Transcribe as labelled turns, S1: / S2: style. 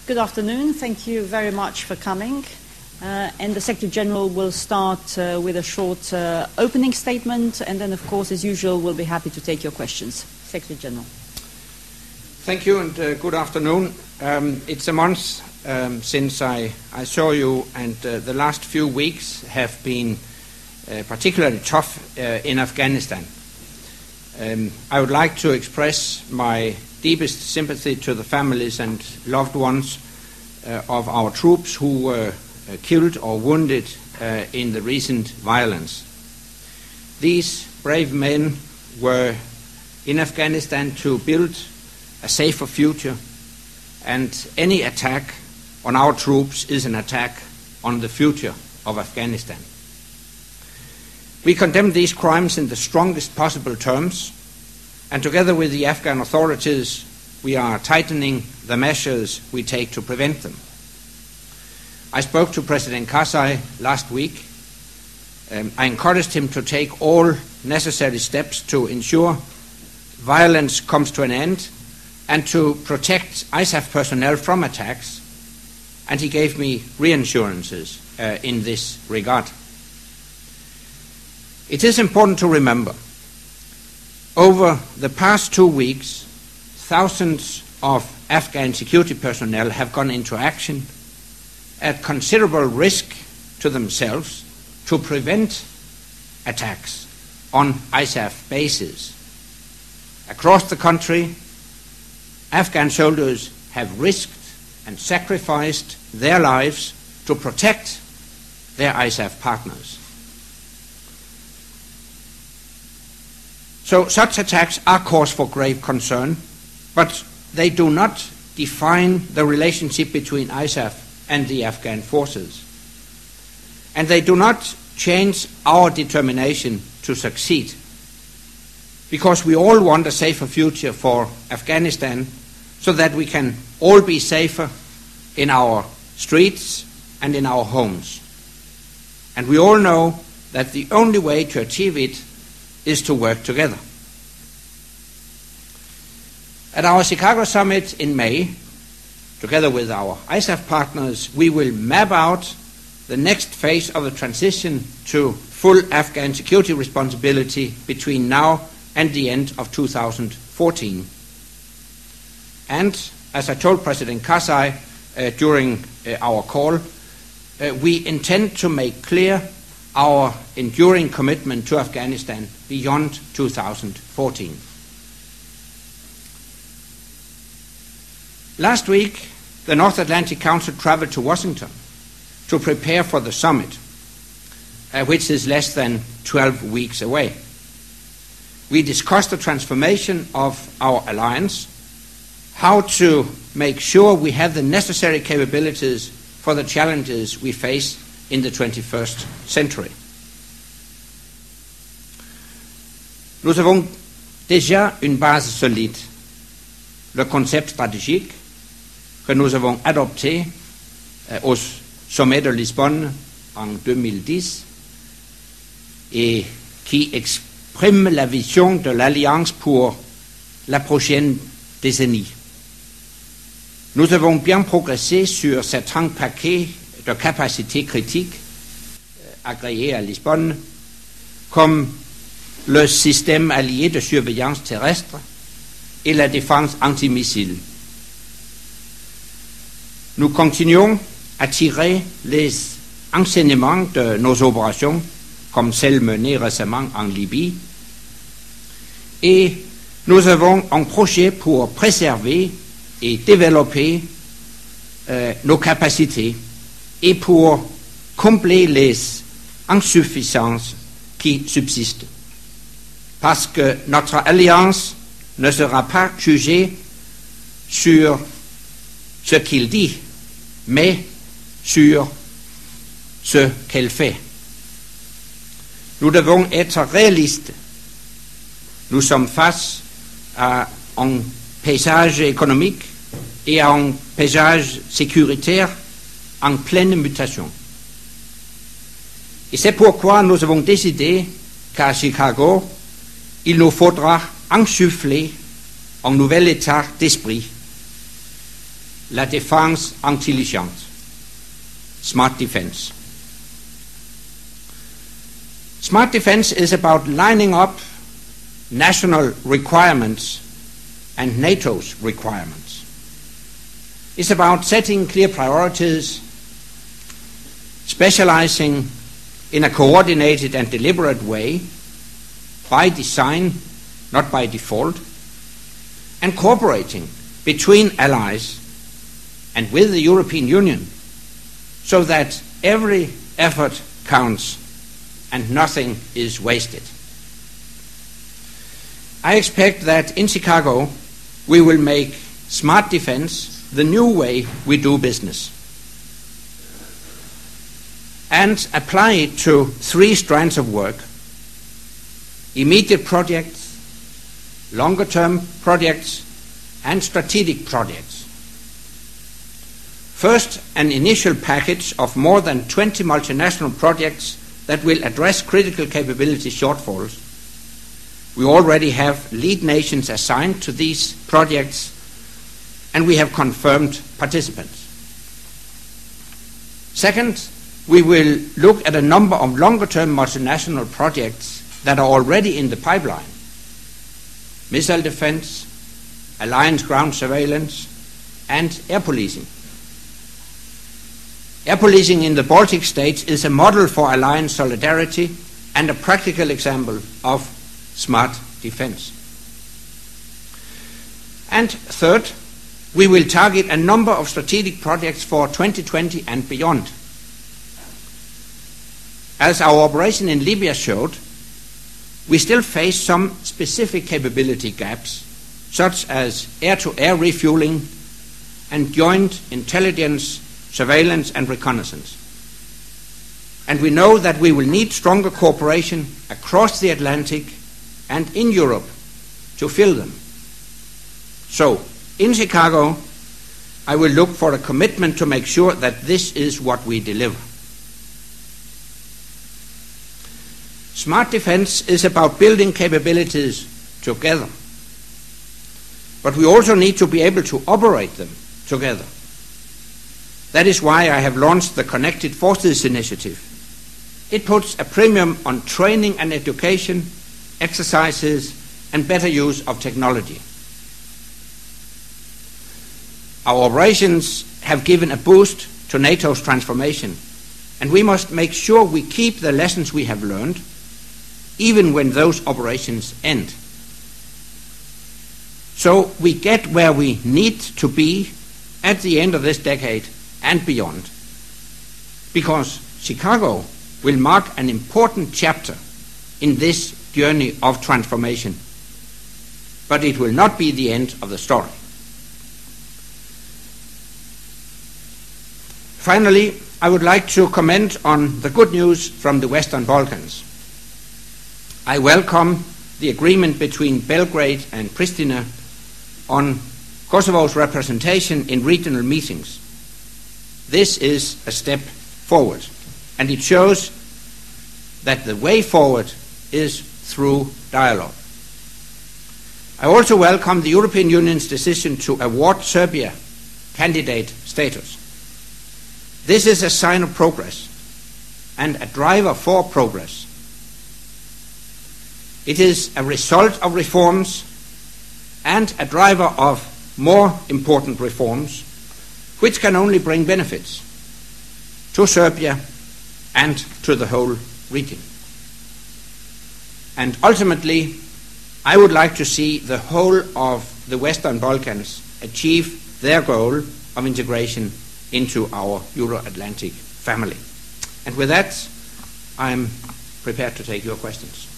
S1: Good afternoon. Thank you very much for coming. And the Secretary General will start with a short opening statement, and then, of course, as usual, we'll be happy to take your questions. Secretary General.
S2: Thank you, and good afternoon. It's a month since I saw you, and the last few weeks have been particularly tough in Afghanistan. I would like to express my deepest sympathy to the families and loved ones of our troops who were killed or wounded in the recent violence. These brave men were in Afghanistan to build a safer future, and any attack on our troops is an attack on the future of Afghanistan. We condemn these crimes in the strongest possible terms, and together with the Afghan authorities, we are tightening the measures we take to prevent them. I spoke to President Karzai last week. I encouraged him to take all necessary steps to ensure violence comes to an end and to protect ISAF personnel from attacks, and he gave me reassurances in this regard. It is important to remember, over the past 2 weeks, thousands of Afghan security personnel have gone into action at considerable risk to themselves to prevent attacks on ISAF bases. Across the country, Afghan soldiers have risked and sacrificed their lives to protect their ISAF partners. So such attacks are cause for grave concern, but they do not define the relationship between ISAF and the Afghan forces. And they do not change our determination to succeed, because we all want a safer future for Afghanistan so that we can all be safer in our streets and in our homes. And we all know that the only way to achieve it is to work together. At our Chicago summit in May, together with our ISAF partners, we will map out the next phase of the transition to full Afghan security responsibility between now and the end of 2014. And, as I told President Karzai during our call, we intend to make clear our enduring commitment to Afghanistan beyond 2014. Last week, the North Atlantic Council traveled to Washington to prepare for the summit, which is less than 12 weeks away. We discussed the transformation of our alliance, how to make sure we have the necessary capabilities for the challenges we face in the 21st century. Nous avons déjà une base solide. Le concept stratégique que nous avons adopté au sommet de Lisbonne en 2010 et qui exprime la vision de l'Alliance pour la prochaine décennie. Nous avons bien progressé sur certains paquets de capacités critiques agréés à Lisbonne, comme le système allié de surveillance terrestre et la défense antimissile. Nous continuons à tirer les enseignements de nos opérations, comme celle menée récemment en Libye, et nous avons un projet pour préserver et développer nos capacités et pour combler les insuffisances qui subsistent. Parce que notre alliance ne sera pas jugée sur ce qu'il dit, mais sur ce qu'elle fait. Nous devons être réalistes. Nous sommes face à un paysage économique et à un paysage sécuritaire en pleine mutation. Et c'est pourquoi nous avons décidé qu'à Chicago, il nous faudra insuffler un nouvel état d'esprit la défense intelligente, smart defense. Smart defense is about lining up national requirements and NATO's requirements. It's about setting clear priorities, specializing in a coordinated and deliberate way, by design, not by default, and cooperating between allies and with the European Union so that every effort counts and nothing is wasted. I expect that in Chicago we will make smart defense the new way we do business and apply it to 3 strands of work: immediate projects, longer-term projects, and strategic projects. First, an initial package of more than 20 multinational projects that will address critical capability shortfalls. We already have lead nations assigned to these projects, and we have confirmed participants. Second, we will look at a number of longer-term multinational projects that are already in the pipeline: missile defense, alliance ground surveillance, and air policing. Air policing in the Baltic states is a model for alliance solidarity and a practical example of smart defense. And third, we will target a number of strategic projects for 2020 and beyond. As our operation in Libya showed, we still face some specific capability gaps, such as air-to-air refueling and joint intelligence, surveillance and reconnaissance. And we know that we will need stronger cooperation across the Atlantic and in Europe to fill them. So, in Chicago, I will look for a commitment to make sure that this is what we deliver. Smart defense is about building capabilities together. But we also need to be able to operate them together. That is why I have launched the Connected Forces Initiative. It puts a premium on training and education, exercises, and better use of technology. Our operations have given a boost to NATO's transformation, and we must make sure we keep the lessons we have learned, even when those operations end. So we get where we need to be at the end of this decade and beyond, because Chicago will mark an important chapter in this journey of transformation. But it will not be the end of the story. Finally, I would like to comment on the good news from the Western Balkans. I welcome the agreement between Belgrade and Pristina on Kosovo's representation in regional meetings. This is a step forward, and it shows that the way forward is through dialogue. I also welcome the European Union's decision to award Serbia candidate status. This is a sign of progress and a driver for progress. It is a result of reforms and a driver of more important reforms, which can only bring benefits to Serbia and to the whole region. And ultimately, I would like to see the whole of the Western Balkans achieve their goal of integration into our Euro-Atlantic family. And with that, I'm prepared to take your questions.